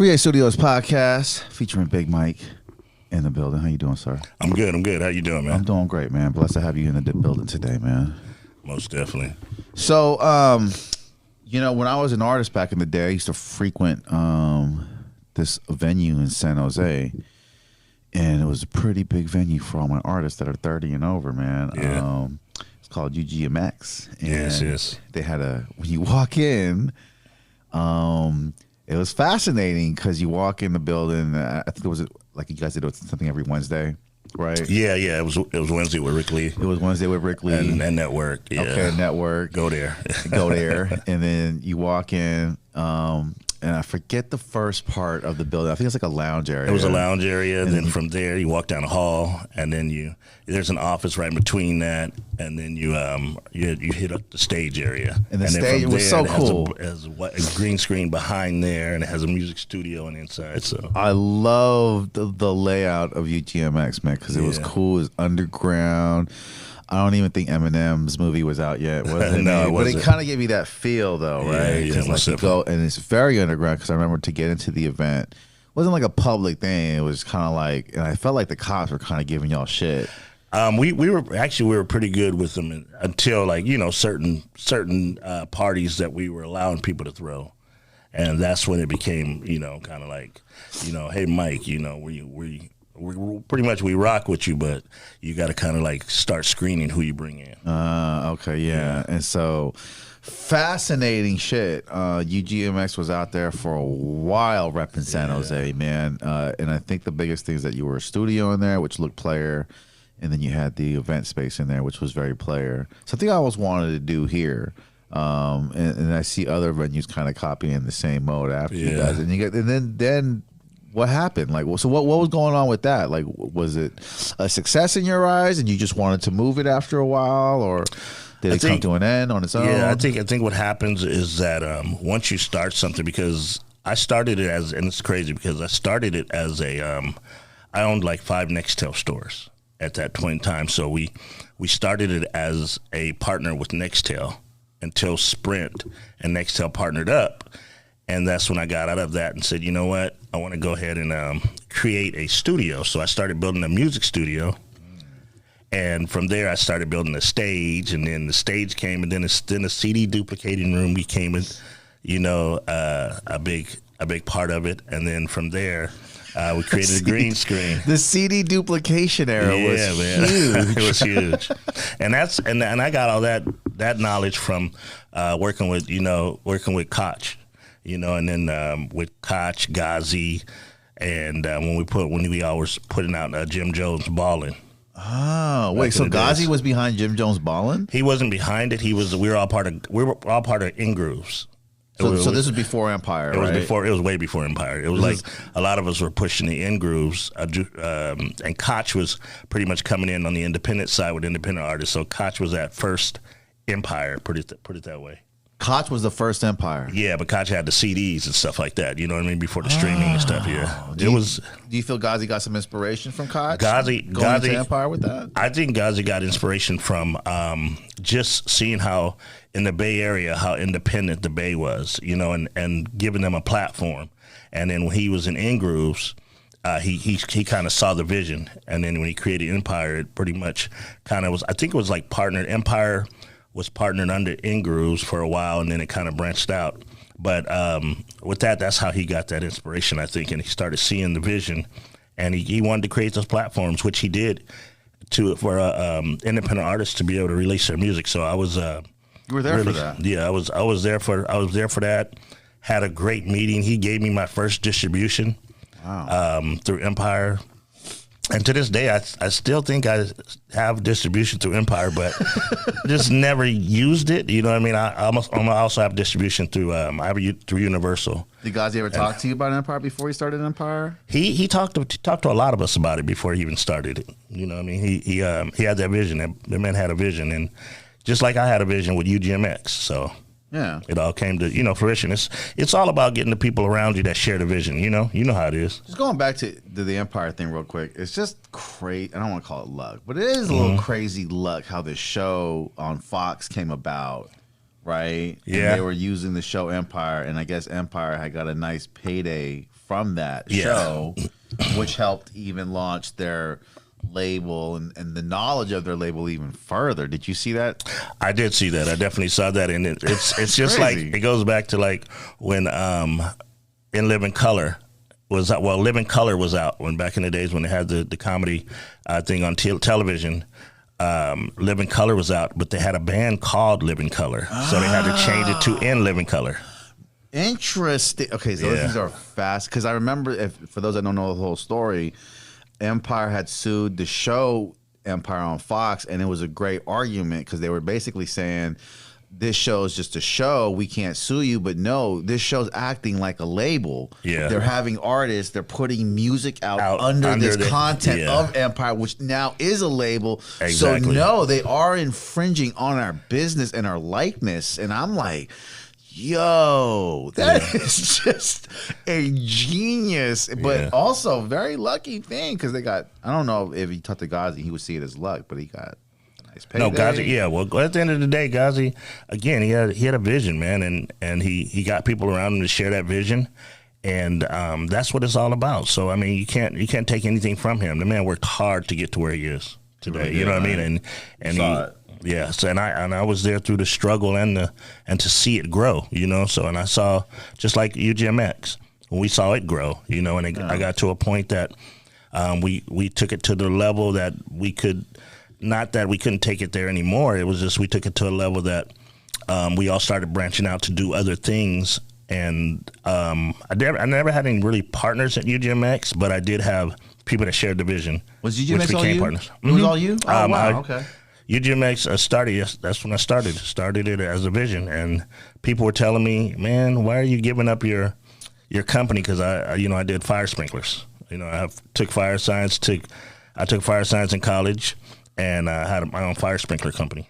Create Studios podcast featuring Big Mike in the building. How you doing, sir? I'm good. How you doing, man? I'm doing great, man. Blessed to have you in the building today, man. Most definitely. So, when I was an artist back in the day, I used to frequent this venue in San Jose, and it was a pretty big venue for all my artists that are 30 and over, man. Yeah. It's called UGMX. And yes. they had when you walk in, it was fascinating because you walk in the building. I think it was like you guys did something every Wednesday, right? Yeah. It was Wednesday with Rick Lee. It was Wednesday with Rick Lee. And Network. Yeah. Okay, Network. Go there. And then you walk in, and I forget the first part of the building. I think it's like a lounge area. It was a lounge area. And then from there, you walk down the hall, and then there's an office right in between that, and then you hit up the stage area. And the stage was so cool. It has a green screen behind there, and it has a music studio on the inside. So I love the layout of UGMX, man, because it was cool. It was underground. I don't even think Eminem's movie was out yet, was it? No, it wasn't. But it kind of gave me that feel, though, right? Yeah, like you go, and it's very underground. Because I remember to get into the event, it wasn't like a public thing. It was kind of like, and I felt like the cops were kind of giving y'all shit. We were pretty good with them until certain parties that we were allowing people to throw, and that's when it became kind of like hey Mike, we pretty much we rock with you, but you got to kind of like start screening who you bring in. Okay, yeah. And so fascinating shit. UGMX was out there for a while repping San Jose, man. And I think the biggest thing is that you were a studio in there, which looked player, and then you had the event space in there, which was very player. Something I always wanted to do here. And I see other venues kind of copying the same mode after you guys. And then what happened? Like, so what was going on with that? Like, was it a success in your eyes, and you just wanted to move it after a while, or did it come to an end on its own? Yeah, I think what happens is that once you start something, because I started it as, and it's crazy because I started it as I owned like 5 Nextel stores at that point in time. So we started it as a partner with Nextel until Sprint and Nextel partnered up. And that's when I got out of that and said, you know what, I want to go ahead and create a studio. So I started building a music studio. And from there, I started building a stage. And then the stage came, and then the CD duplicating room became a big part of it. And then from there, we created a green screen. The CD duplication era was huge. It was huge. And I got all that knowledge from working with Koch. And then with Koch, Ghazi, and when we always putting out Jim Jones Ballin'. Oh, wait! So Ghazi was behind Jim Jones Ballin'? He wasn't behind it. We were all part of In Grooves. So this was before Empire, right? It was way before Empire. It was like a lot of us were pushing the In Grooves, and Koch was pretty much coming in on the independent side with independent artists. So Koch was at first Empire. Put it that way. Koch was the first Empire. Yeah, but Koch had the CDs and stuff like that. You know what I mean? Before the streaming and stuff. Yeah, Do you feel Ghazi got some inspiration from Koch? Ghazi into Empire with that. I think Ghazi got inspiration from just seeing how in the Bay Area how independent the Bay was. And giving them a platform. And then when he was in Grooves, he kind of saw the vision. And then when he created Empire, it pretty much kind of was. I think it was like partnered. Empire was partnered under In Grooves for a while, and then it kind of branched out. But with that's how he got that inspiration, I think, and he started seeing the vision, and he wanted to create those platforms, which he did for independent artists to be able to release their music. So I was you were there for that. Yeah, I was there for that. Had a great meeting. He gave me my first distribution. Wow. Through Empire. And to this day, I still think I have distribution through Empire, but just never used it. You know what I mean? I also have distribution through through Universal. Did Ghazi ever talk to you about Empire before he started Empire? He talked to a lot of us about it before he even started it. You know what I mean? He had that vision. The man had a vision, and just like I had a vision with UGMX. So yeah, it all came to fruition. It's all about getting the people around you that share the vision. You know how it is. Just going back to the Empire thing real quick. It's just crazy. I don't want to call it luck, but it is a little crazy luck how this show on Fox came about right? Yeah. And they were using the show Empire, and I guess Empire had got a nice payday from that show, which helped even launch their label and the knowledge of their label even further. Did you see that? I did see that. I definitely saw that, and it's just like crazy. it goes back to like when In Living Color was out. Well, Living Color was out when back in the days when they had the comedy thing on television. Living Color was out, but they had a band called Living Color, so they had to change it to In Living Color. Interesting. Okay, so these are fast because I remember, for those that don't know the whole story, Empire had sued the show Empire on Fox, and it was a great argument because they were basically saying, this show is just a show, we can't sue you, but no, this show's acting like a label. Yeah. They're having artists, they're putting music out under this content of Empire, which now is a label. Exactly. So no, they are infringing on our business and our likeness. And I'm like, yo, that is just a genius, but also very lucky thing because they got, I don't know if he talked to Ghazi, he would see it as luck, but he got a nice payday. No, Ghazi, well, at the end of the day, Ghazi, again, he had a vision, man, and he got people around him to share that vision, and that's what it's all about. So, I mean, you can't take anything from him. The man worked hard to get to where he is today, you know what I mean? And he... Yeah, so and I was there through the struggle and to see it grow, you know. So and I saw just like UGMX when we saw it grow, you know, and I got to a point that we took it to the level that we could, not that we couldn't take it there anymore. It was just we took it to a level that we all started branching out to do other things. And I never had any really partners at UGMX, but I did have people that shared the vision. Was UGMX which became all you? Partners. It was all you? Oh, wow, okay. UGMX started. Yes, that's when I started it as a vision, and people were telling me, "Man, why are you giving up your company?" Because I did fire sprinklers. You know, I took fire science. I took fire science in college, and I had my own fire sprinkler company,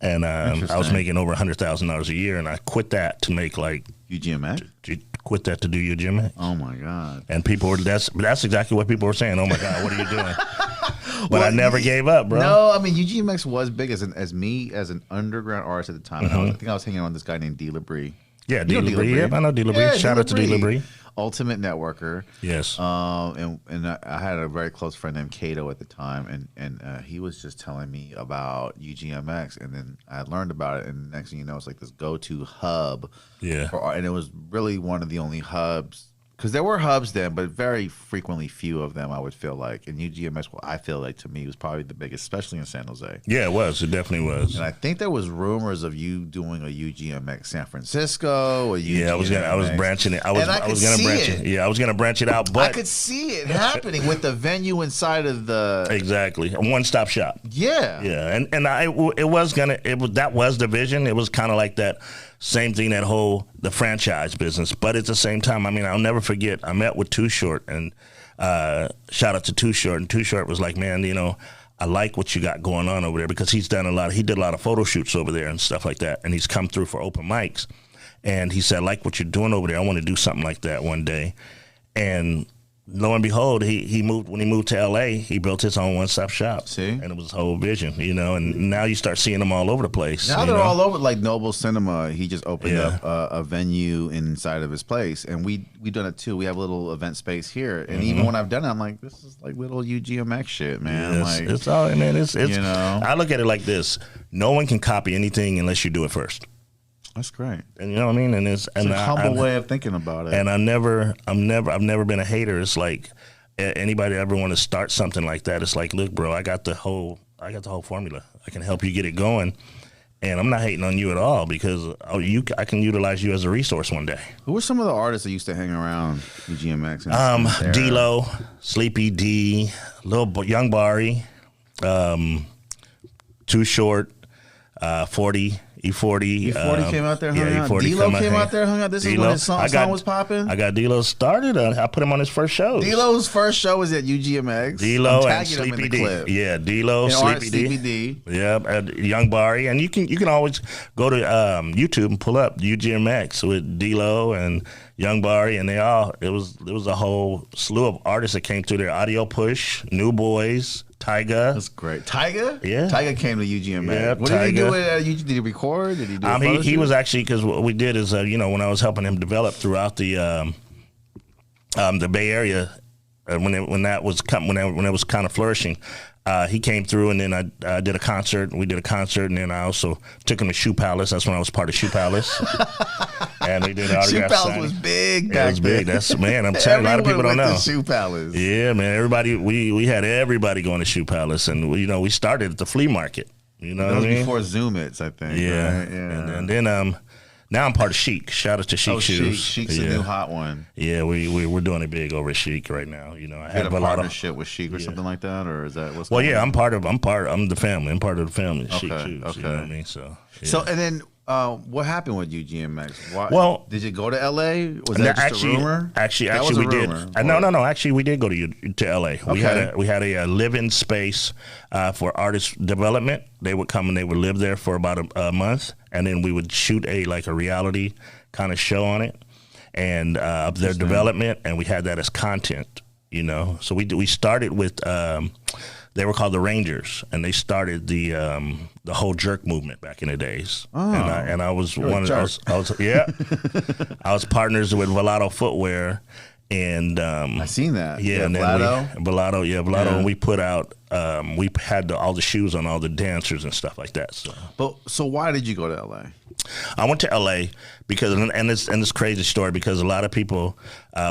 and I was making over $100,000 a year, and I quit that to make like UGMX. Quit that to do UGMX. Oh my God! And people were that's exactly what people were saying. Oh my God, what are you doing? But I never gave up, bro. No, I mean UGMX was big as an underground artist at the time. I think I was hanging on with this guy named D. Labrie. Yeah, D. Labrie. Yep, I know D. Labrie. Shout out to D. Labrie. Ultimate networker. Yes. And I had a very close friend named Cato at the time, and he was just telling me about UGMX, and then I learned about it, and the next thing you know, it's like this go-to hub. Yeah. And it was really one of the only hubs. Because there were hubs then, but very frequently few of them, I would feel like. And UGMX, well, I feel like to me, was probably the biggest, especially in San Jose. Yeah, it was. It definitely was. And I think there was rumors of you doing a UGMX San Francisco. Or UGMX. Yeah, I was branching it. I was gonna branch it. Yeah, I was gonna branch it out. But I could see it happening with the venue inside of the exactly a one-stop shop. Yeah, yeah, and that was the vision. It was kind of like that. Same thing, the franchise business. But at the same time, I mean, I'll never forget, I met with Too Short, and shout out to Too Short. And Too Short was like, man, you know, I like what you got going on over there, because he did a lot of photo shoots over there and stuff like that. And he's come through for open mics. And he said, I like what you're doing over there. I want to do something like that one day. And lo and behold, when he moved to LA, he built his own one-stop shop. See? And it was his whole vision, you know, and now you start seeing them all over the place. Now they're all over, like Noble Cinema. He just opened up a venue inside of his place, and we done it too. We have a little event space here, and even when I've done it, I'm like, this is like little UGMX shit, man. Like, it's all, man, it's you know. I look at it like this: no one can copy anything unless you do it first. That's great. And you know what I mean? And it's a humble way of thinking about it. And I've never been a hater. It's like anybody ever want to start something like that, it's like, look, bro, I got the whole formula. I can help you get it going. And I'm not hating on you at all, because I can utilize you as a resource one day. Who were some of the artists that used to hang around UGMX? D-Lo, Sleepy D, Lil Young Bari, Too Short, 40. E40. E40 came out there, hung out. D-Lo came out there, hung out. This is when his song was popping. I got D-Lo started. I put him on his first show. D-Lo's first show was at UGMX. D-Lo and Sleepy D. Yeah, D-Lo, Sleepy D. Yeah, Young Bari. And you can always go to YouTube and pull up UGMX with D-Lo and Young Bari, and it was a whole slew of artists that came through there. Audio Push, New Boys, Tyga. That's great. Tyga? Yeah. Tyga came to UGMA. Yeah, What did he do Tyga. with Did he record? Did he do a photo He shoot? was actually, because what we did is, when I was helping him develop throughout the Bay Area, when it was kind of flourishing, he came through, and then I did a concert. We did a concert, and then I also took him to Shoe Palace. That's when I was part of Shoe Palace. And we did an autograph Shoe Palace signing. was big It back was big. then. That's, man, I'm telling you, a lot of people don't Everyone know. went to Shoe Palace. Yeah, man. Everybody, we had everybody going to Shoe Palace, and we started at the flea market. You know That what was I mean? before Zoom It's, I think. Yeah. Right? Yeah. And then now I'm part of Chic. Shout out to Chic Shoes. Chic. Chic's yeah. the new hot one. Yeah, we're doing it big over at Chic right now. I You had had a partnership with Chic or something like that, or is that what's Well, going yeah, on? I'm the family. I'm part of the family. Chic Okay, Shoes. okay. You know what I mean? So. Yeah. So, and then what happened with UGMX? Why, Well, did you go to LA? Was that just a rumor? Actually, That was a we did. rumor. No. Actually, we did go to LA. Okay. We had a live-in space for artist development. They would come and they would live there for about a month, and then we would shoot a reality kind of show on it, and of their development, and we had that as content. So we started with. They were called the Rangers, and they started the whole jerk movement back in the days. Oh, and I was you're one a of those. Yeah, I was partners with Velato Footwear, and I seen that. yeah, and then Velato. Velato, and we put out. We had all the shoes on all the dancers and stuff like that. So why did you go to LA? I went to LA because, and this crazy story, because a lot of people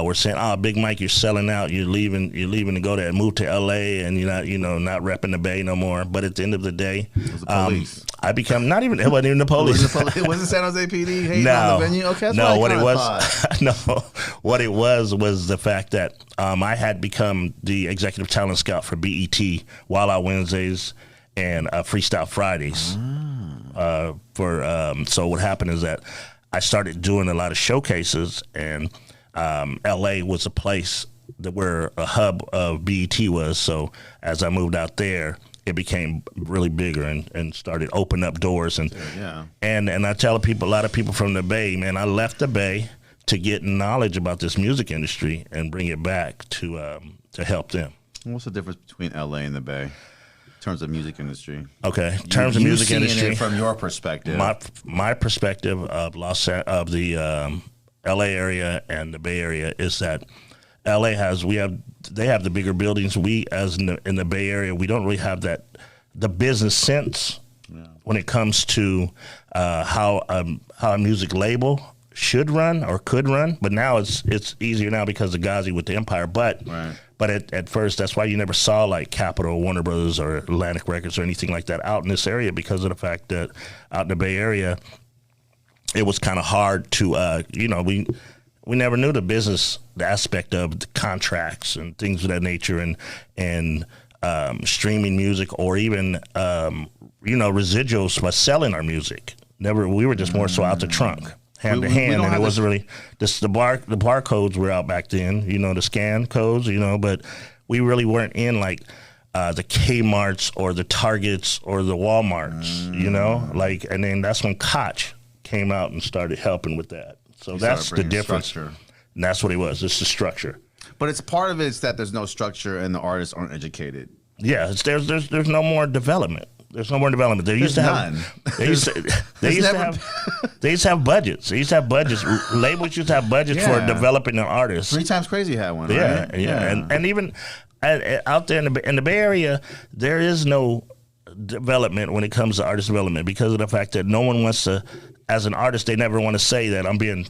were saying, "Oh, Big Mike, you're selling out. You're leaving to go there, move to LA, and you're not repping the Bay no more." But at the end of the day, It was the police. I become it wasn't even the police. It wasn't San Jose PD hating on the venue? Okay, that's no. what What I it was, thought. what it was the fact that I had become the executive talent scout for BET, Wild Out Wednesdays, and Freestyle Fridays. So what happened is that I started doing a lot of showcases, and LA was a place where a hub of BET was. So as I moved out there, it became really bigger and started opening up doors. And Yeah. and I tell people, a lot of people from the Bay, man, I left the Bay to get knowledge about this music industry and bring it back to help them. What's the difference between LA and the Bay in terms of music industry? Okay, in terms of You music seeing industry, it from your perspective. my perspective of the LA area and the Bay Area is that LA they have the bigger buildings. We, as in the Bay Area, we don't really have the business sense when it comes to how a music label should run or could run. But now it's easier now because of Ghazi with the Empire. But at first, that's why you never saw like Capitol, Warner Brothers, or Atlantic Records or anything like that out in this area, because of the fact that out in the Bay Area, it was kind of hard to we never knew the business, the aspect of the contracts and things of that nature, and streaming music, or even residuals by selling our music. Never, we were just more so out the trunk, hand to hand, and it wasn't really the barcodes were out back then. The scan codes, but we really weren't in like the Kmart's or the Targets or the Walmarts, and then that's when Koch came out and started helping with that. So that's the difference. Structure. And that's what it was. It's the structure. But it's part of it is that there's no structure and the artists aren't educated. Yeah, there's no more development. There's no more development. They used to have. They used to have budgets. They used to have budgets. Labels used to have budgets for developing an artist. 3 Times Crazy had one. Yeah, right? yeah. And even out there in the Bay Area, there is no development when it comes to artist development, because of the fact that no one wants to, as an artist, they never want to say that I'm being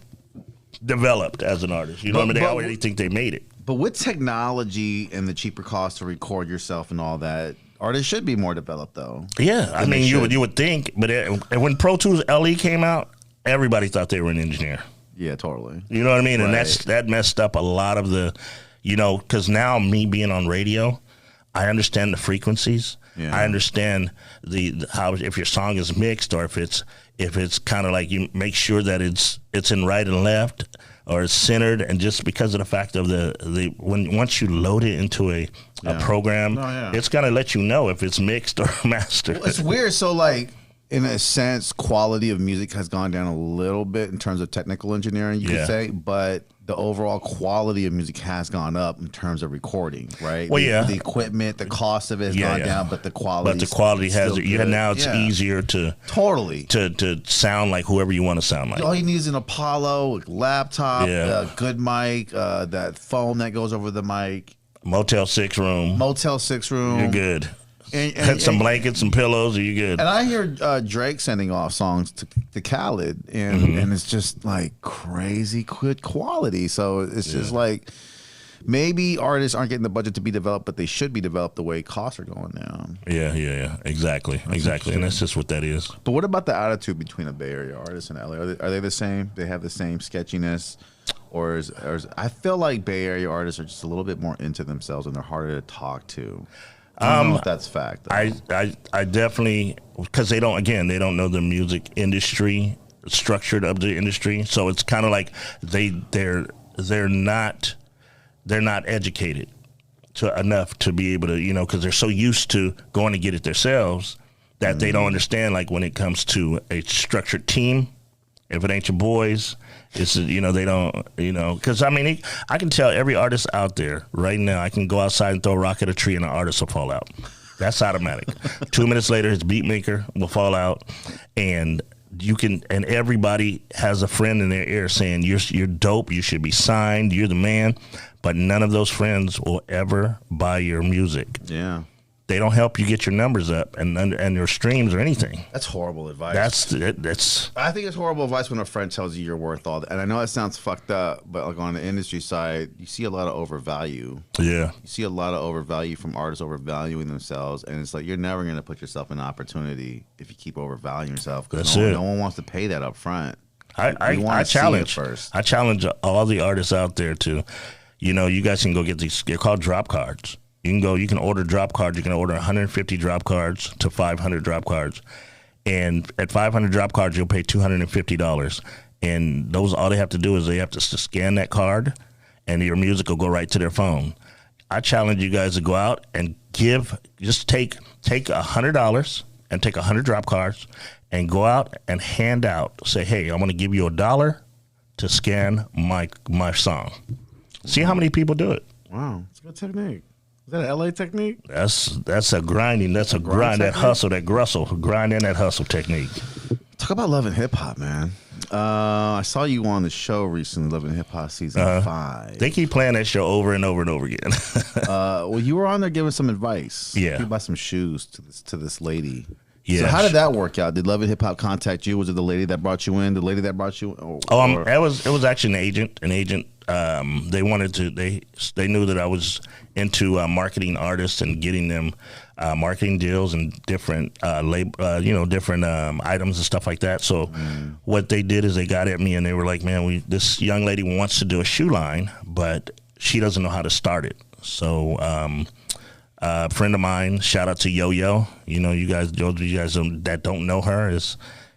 developed as an artist. What I mean? They already think they made it. But with technology and the cheaper cost to record yourself and all that, artists should be more developed, though. Yeah, I mean, you would think, but when Pro Tools LE came out, everybody thought they were an engineer. Yeah, totally. You know what I mean? Right. And that messed up a lot of the, because now me being on radio, I understand the frequencies. Yeah. I understand the how, if your song is mixed, or if it's kind of like you make sure that it's in right and left, or it's centered, and just because of the fact of once you load it into a program, it's gonna let you know if it's mixed or mastered. Well, it's weird. So like, in a sense, quality of music has gone down a little bit in terms of technical engineering, you could say, but the overall quality of music has gone up in terms of recording, right? Well, the equipment, the cost of it has gone down, but the quality. But the quality has it. Yeah, now it's easier to totally to sound like whoever you want to sound like. All you need is an Apollo, a laptop, a good mic, that phone that goes over the mic. Motel 6 room. You're good. And some blankets, some pillows, you good. And I hear Drake sending off songs to Khaled, and it's just like crazy good quality. So it's just like maybe artists aren't getting the budget to be developed, but they should be developed the way costs are going down. Yeah. Exactly. And that's just what that is. But what about the attitude between a Bay Area artist and LA? Are they the same? They have the same sketchiness? Or I feel like Bay Area artists are just a little bit more into themselves and they're harder to talk to. I don't know if that's fact. Though. I definitely, because they don't know the music industry structured of the industry, so it's kind of like they're not educated enough to be able to, because they're so used to going to get it themselves that they don't understand, like when it comes to a structured team, if it ain't your boys, it's, they don't, because I can tell every artist out there right now, I can go outside and throw a rock at a tree and an artist will fall out. That's automatic. 2 minutes later, his beat maker will fall out, and everybody has a friend in their ear saying, you're dope, you should be signed, you're the man, but none of those friends will ever buy your music. Yeah. They don't help you get your numbers up and your streams or anything. That's horrible advice. That's. I think it's horrible advice when a friend tells you you're worth all that. And I know it sounds fucked up, but like on the industry side, you see a lot of overvalue. Yeah. You see a lot of overvalue from artists overvaluing themselves, and it's like you're never going to put yourself in opportunity if you keep overvaluing yourself. That's no one wants to pay that up front. I challenge all the artists out there to, you guys can go get these. They're called drop cards. You can order drop cards. You can order 150 drop cards to 500 drop cards. And at 500 drop cards, you'll pay $250. And those, all they have to do is they have to scan that card and your music will go right to their phone. I challenge you guys to go out and just take $100 and take 100 drop cards and go out and hand out, say, hey, I'm going to give you $1 to scan my song. See how many people do it. Wow, it's a good technique. Is that an LA technique? That's a grinding. That's a grind. That hustle. That grind and that hustle technique. Talk about Love and Hip Hop, man. I saw you on the show recently, Love and Hip Hop season 5. They keep playing that show over and over and over again. Well, you were on there giving some advice. Yeah, you buy some shoes to this lady. Yeah. So how did that work out? Did Love and Hip Hop contact you? Was it the lady that brought you in? The lady that brought you? It was actually an agent. They wanted to. They knew that I was into marketing artists and getting them marketing deals and different different items and stuff like that. So what they did is they got at me and they were like, "Man, this young lady wants to do a shoe line, but she doesn't know how to start it." So a friend of mine, shout out to Yo Yo. You guys that don't know her,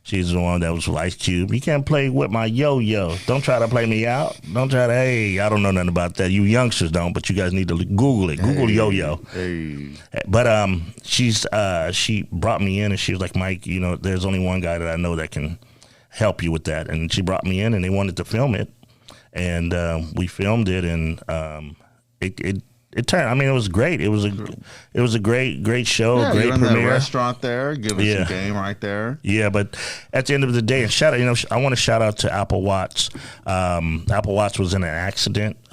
she's the one that was with Ice Cube. You can't play with my yo-yo. Don't try to play me out. Don't try to, hey, I don't know nothing about that. You youngsters don't, but you guys need to Google it. Google yo-yo. Hey. But she brought me in and she was like, Mike, there's only one guy that I know that can help you with that. And she brought me in and they wanted to film it. And we filmed it and it turned. It was great. It was a great show. Yeah, great you're in premiere. the restaurant there, giving some game right there. Yeah, but at the end of the day, and I want to shout out to Apple Watts. Apple Watts was in a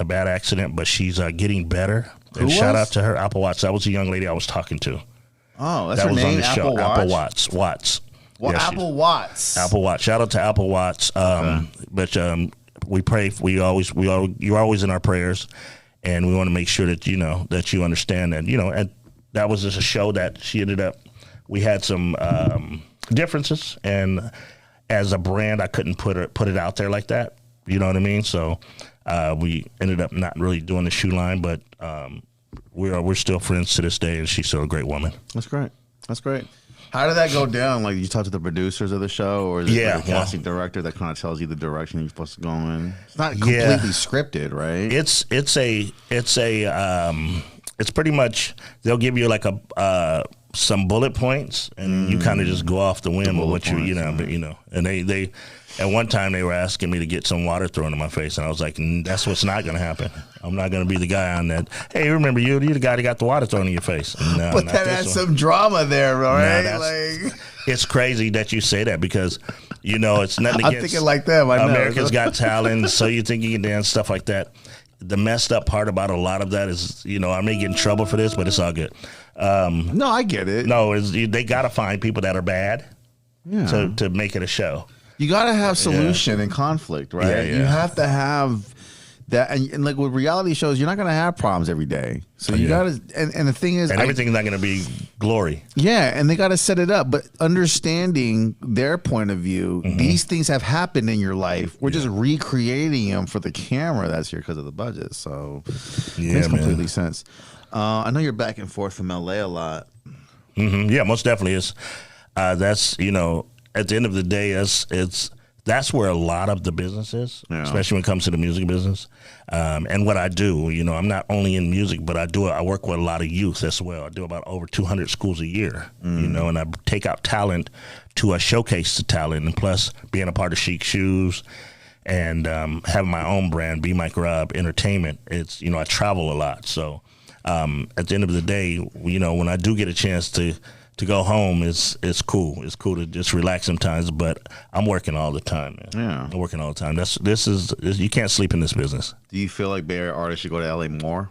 bad accident, but she's getting better. And shout out to her, Apple Watts. That was the young lady I was talking to. Oh, that's her name. On the Apple show. Watts? Apple Watts. Watts. Well, yeah, Apple Watts. Apple Watts. Shout out to Apple Watts. But we pray. You're always in our prayers. And we want to make sure that that you understand that and that was just a show that she ended up. We had some differences, and as a brand, I couldn't put it out there like that. You know what I mean? So we ended up not really doing the shoe line, but we're still friends to this day, and she's still a great woman. That's great. That's great. How did that go down? Like, you talk to the producers of the show, or is it like a casting director that kind of tells you the direction you're supposed to go in? It's not completely scripted, right? It's pretty much, they'll give you like a some bullet points, and you kind of just go off the whim of what you know. But and they at one time they were asking me to get some water thrown in my face, and I was like, that's what's not going to happen. I'm not going to be the guy on that. Hey, remember you're the guy that got the water thrown in your face. No, but that has some drama there, right? No, it's crazy that you say that because it's nothing against. I'm thinking like that. America's Got Talent, So You Think You Can Dance, stuff like that. The messed up part about a lot of that is, I may get in trouble for this, but it's all good. No, I get it. No, they got to find people that are bad to make it a show. You got to have solution and conflict, right? Yeah. You have to have that. And like with reality shows, you're not going to have problems every day. So you got to, and the thing is. And everything's not going to be glory. Yeah, and they got to set it up. But understanding their point of view, these things have happened in your life. We're just recreating them for the camera that's here because of the budget. So it makes completely sense. I know you're back and forth from LA a lot. Yeah, most definitely is. That's, at the end of the day, that's where a lot of the business is, especially when it comes to the music business. And what I do, I'm not only in music, but I work with a lot of youth as well. I do about over 200 schools a year, and I take out talent to showcase the talent, and plus being a part of Chic Shoes and having my own brand, Bmikerob Entertainment. It's, I travel a lot. So at the end of the day, when I do get a chance to go home, it's cool. It's cool to just relax sometimes, but I'm working all the time, man. Yeah. I'm working all the time. This is you can't sleep in this business. Do you feel like Bay Area artists should go to LA more?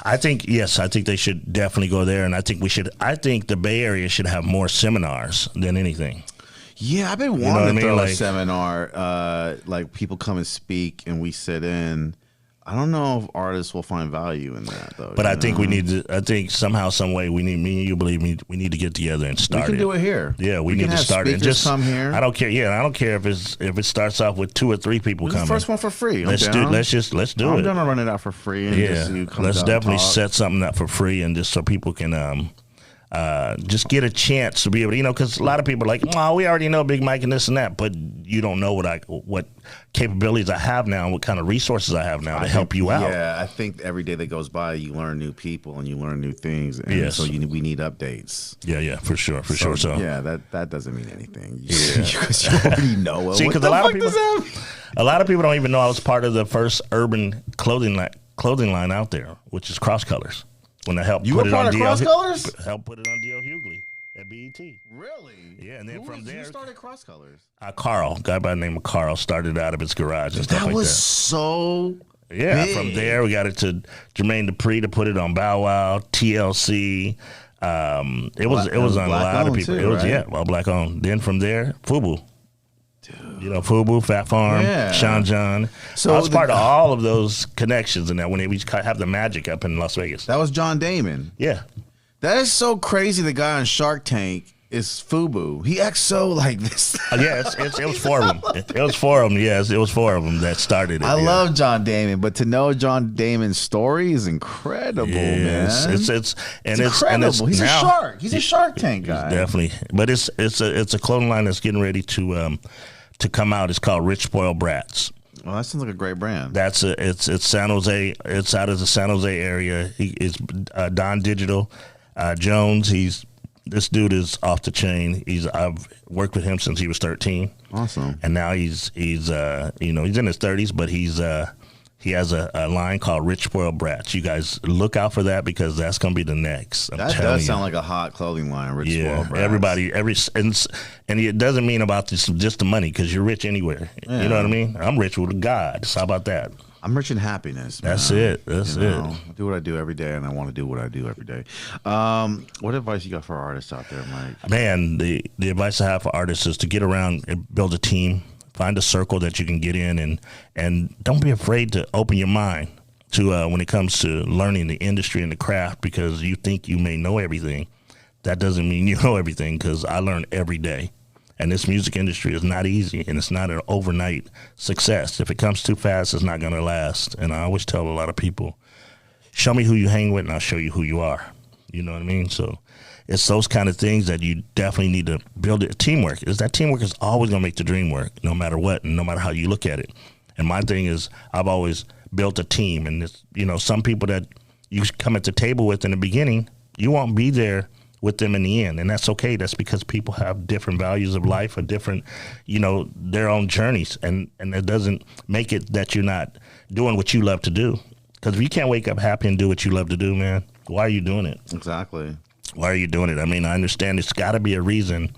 I think they should definitely go there, and I think the Bay Area should have more seminars than anything. Yeah, I've been wanting to throw a seminar, like people come and speak and we sit in. I don't know if artists will find value in that, though. But I think we need to. I think somehow, some way, me and you believe me, we need to get together and start. We can do it here. Yeah, we need to start it. And just come here. I don't care. Yeah, I don't care if it starts off with 2 or 3 people coming. The first one for free. Let's do it. I'm gonna run it out for free. And let's definitely set something up for free, and just so people can just get a chance to be able to, because a lot of people are like, oh, we already know Big Mike and this and that, but you don't know what capabilities I have now and what kind of resources I have now to help you out. Yeah, I think every day that goes by, you learn new people and you learn new things. And so we need updates. Yeah, for sure. So yeah, that doesn't mean anything. Because you already know it. See, because a lot of people don't even know I was part of the first urban clothing line out there, which is Cross Colors. When I helped put it on Cross Colors? Helped put it on D.L. Hughley at BET. Really? Yeah, and then from there, who started Cross Colors? Carl, guy by the name of Carl, started out of his garage and stuff like that. That was so big. From there we got it to Jermaine Dupri to put it on Bow Wow, TLC. It was on a lot of people. Too, right? All black owned. Then from there, FUBU. Dude. FUBU, Fat Farm, Sean John. So I was part of all of those connections, and that when we have the Magic up in Las Vegas. That was John Damon. Yeah, that is so crazy. The guy on Shark Tank is FUBU. He acts so like this. It was 4 of them. It was 4 of them. Yes, it was 4 of them that started it. I love John Damon, but to know John Damon's story is incredible, man. It's incredible. He's a shark. He's a Shark Tank guy. Definitely, but it's a clothing line that's getting ready to come out. It's called Rich Spoiled Brats. Well, that sounds like a great brand. It's San Jose. It's out of the San Jose area. It's Don Digital Jones. This dude is off the chain. I've worked with him since he was 13. Awesome. And now he's he's in his 30s, but he has a line called Rich Spoiled Brats. You guys look out for that because that's going to be the next. That does sound like a hot clothing line, Rich Spoiled Brats. Everybody, and it doesn't mean about just the money because you're rich anywhere. Yeah. You know what I mean? I'm rich with God. So how about that? I'm rich in happiness, man. That's it. I do what I do every day, and I want to do what I do every day. What advice you got for artists out there, Mike? Man, the advice I have for artists is to get around and build a team. Find a circle that you can get in, and don't be afraid to open your mind to when it comes to learning the industry and the craft, because you think you may know everything. That doesn't mean you know everything, because I learn every day. And this music industry is not easy, and it's not an overnight success. If it comes too fast, it's not going to last. And I always tell a lot of people, show me who you hang with, and I'll show you who you are. You know what I mean? So it's those kind of things that you definitely need to build. Teamwork is always going to make the dream work, no matter what, and no matter how you look at it. And my thing is, I've always built a team, and it's, some people that you come at the table with in the beginning, you won't be there with them in the end, and that's okay. That's because people have different values of life, or different, their own journeys, and it doesn't make it that you're not doing what you love to do. Because if you can't wake up happy and do what you love to do, man, why are you doing it? Exactly. Why are you doing it? I mean, I understand it's got to be a reason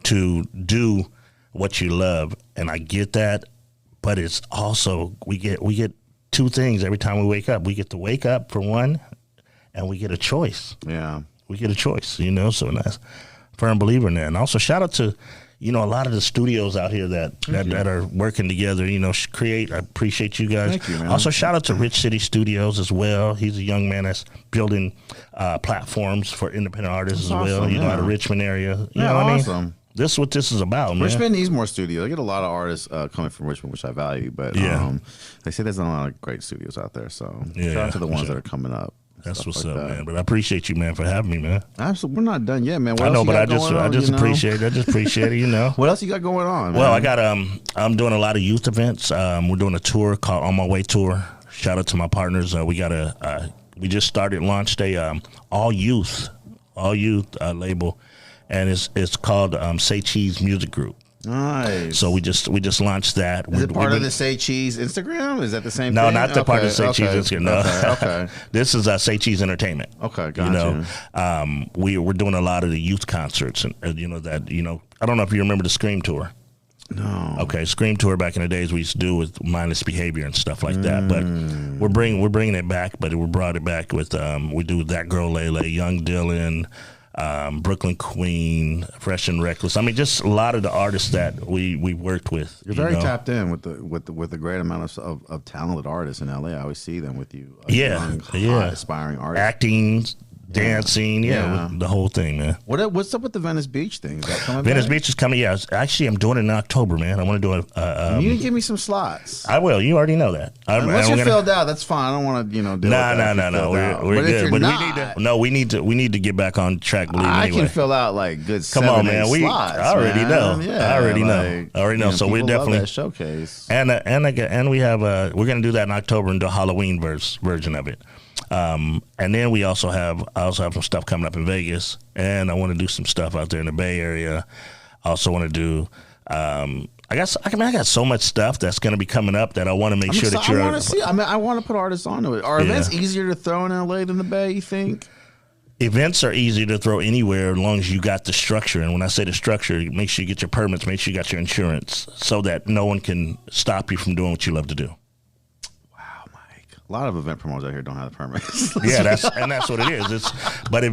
to do what you love, and I get that, but it's also we get two things every time we wake up. We get to wake up, for one, and we get a choice. Yeah. We get a choice, so that's firm believer in that. And also shout out to, a lot of the studios out here that are working together, create. I appreciate you guys. Thank you, man. Also shout out to Rich City Studios as well. He's a young man that's building platforms for independent artists as well, awesome, out of Richmond area. You Yeah, know what awesome. I mean? This is what this is about, man. Richmond needs more studios. I get a lot of artists coming from Richmond, which I value, but they say there's not a lot of great studios out there. So shout out to the ones that are coming up. That's what's up, man. But I appreciate you, man, for having me, man. Absolutely, we're not done yet, man. What I know, else but you I got going on, just appreciate it, What else you got going on, man? Well, I got I'm doing a lot of youth events. We're doing a tour called On My Way Tour. Shout out to my partners. We just launched a all youth label, and it's called Say Cheese Music Group. Nice. So we just launched that. Is it part of the Say Cheese Instagram? Is that the same No, thing? not the part of Say Cheese Instagram. No. Okay. This is Say Cheese Entertainment. Okay, gotcha. We're doing a lot of the youth concerts, and I don't know if you remember the Scream Tour. No. Okay, Scream Tour back in the days we used to do with mindless behavior and stuff like that. But we're bringing it back. But we brought it back with we do That Girl Lele, Young Dylan, Brooklyn Queen, Fresh and Reckless. I mean, just a lot of the artists that we worked with. You're very tapped in with the great amount of talented artists in LA. I always see them with you. Young, hot, aspiring artists. Acting, dancing, the whole thing, man. What's up with the Venice Beach thing? Is that coming Venice back? Beach is coming. Yeah, actually, I'm doing it in October, man. I want to do it. You can give me some slots. I will. You already know that. Once you're filled out, that's fine. I don't want to, deal with that. No. We're good. But we need to get back on track. Believe me. I anyway. can fill out like good. Come on, man. Slots, I already know. Yeah, I already know. So we're definitely love that showcase. And we have we're gonna do that in October and do a Halloween version of it. And then I also have some stuff coming up in Vegas, and I want to do some stuff out there in the Bay Area. I also want to do. I got so much stuff that's going to be coming up that I want to make sure that you're. I want to see. I want to put artists onto it. Are events easier to throw in LA than the Bay? You think? Events are easy to throw anywhere as long as you got the structure. And when I say the structure, make sure you get your permits, make sure you got your insurance, so that no one can stop you from doing what you love to do. A lot of event promoters out here don't have the permits. Yeah, that's what it is. But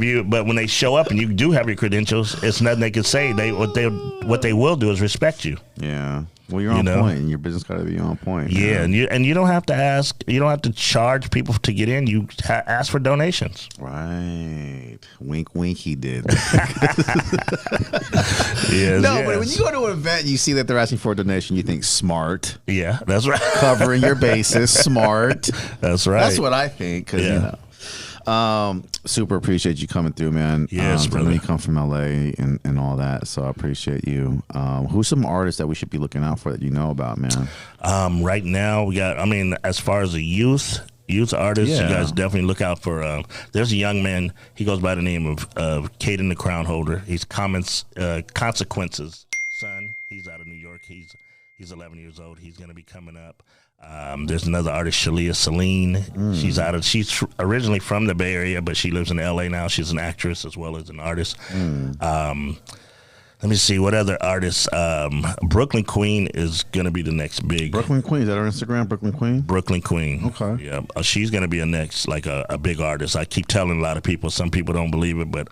when they show up and you do have your credentials, it's nothing they can say. What they will do is respect you. Yeah. Well, you're on point, and your business got to be on point. Yeah, and you don't have to ask. You don't have to charge people to get in. You ask for donations. Right. Wink, wink. He did. Yes, but when you go to an event, and you see that they're asking for a donation. You think smart. Yeah, that's right. Covering your bases, smart. That's right. That's what I think. Because super appreciate you coming through, man. Yes, brother. You come from LA and all that, so I appreciate you. Who's some artists that we should be looking out for that you know about, man? Right now we got. As far as a youth artists, you guys definitely look out for. There's a young man. He goes by the name of Caden the Crown Holder. He's Consequences' son. He's out of New York. He's 11 years old. He's going to be coming up. There's another artist, Shalia Celine. She's originally from the Bay Area, but she lives in LA now. She's an actress as well as an artist. Let me see what other artists. Brooklyn Queen is gonna be the next big. Brooklyn Queen, is that her Instagram? Brooklyn Queen. Brooklyn Queen. Okay. Yeah, she's gonna be a next a big artist. I keep telling a lot of people. Some people don't believe it, but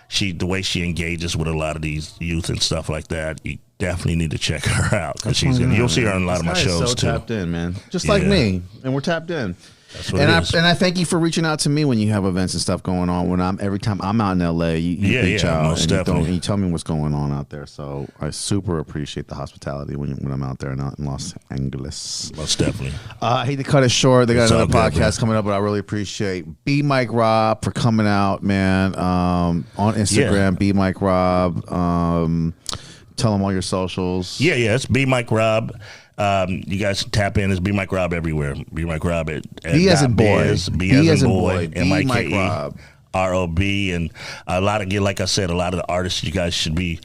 the way she engages with a lot of these youth and stuff like that, you definitely need to check her out because you'll see her on a lot of my shows too. Tapped in, man, just like me, and we're tapped in. That's what it is. And I thank you for reaching out to me when you have events and stuff going on. Every time I'm out in LA, you reach out and you tell me what's going on out there. So I super appreciate the hospitality when I'm out there and out in Los Angeles. Most definitely. I hate to cut it short. They got another podcast coming up, but I really appreciate Bmikerob for coming out, man. On Instagram, Bmikerob. Tell them all your socials. Yeah, it's Bmikerob. You guys tap in. It's Bmikerob everywhere. Bmikerob at B as in boy. B as in boy. Bmikerob. ROB, and a lot of, like I said, a lot of the artists you guys should be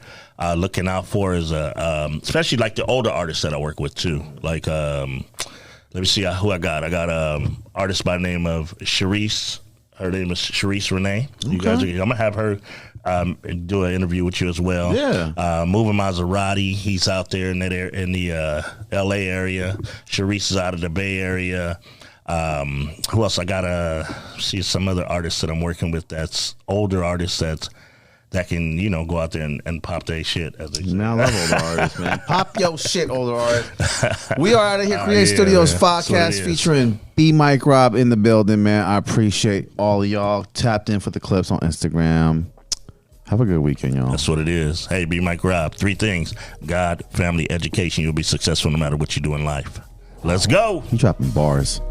looking out for is especially like the older artists that I work with too. Like let me see who I got. I got artist by the name of Sharice. Her name is Sharice Renee. You guys, I'm gonna have her do an interview with you as well. Yeah. Moving Maserati, he's out there in the LA area. Sharice is out of the Bay Area. Who else? I gotta see some other artists that I'm working with. That's older artists that can, go out there and pop their shit, as they say. Man, I love older artists, man. Pop your shit, older artists. We are out of here. Create Studios man. podcast featuring Bmikerob in the building, man. I appreciate all of y'all tapped in for the clips on Instagram. Have a good weekend, y'all. That's what it is. Hey, Bmikerob, 3 things: God, family, education. You'll be successful no matter what you do in life. Let's go. You dropping bars.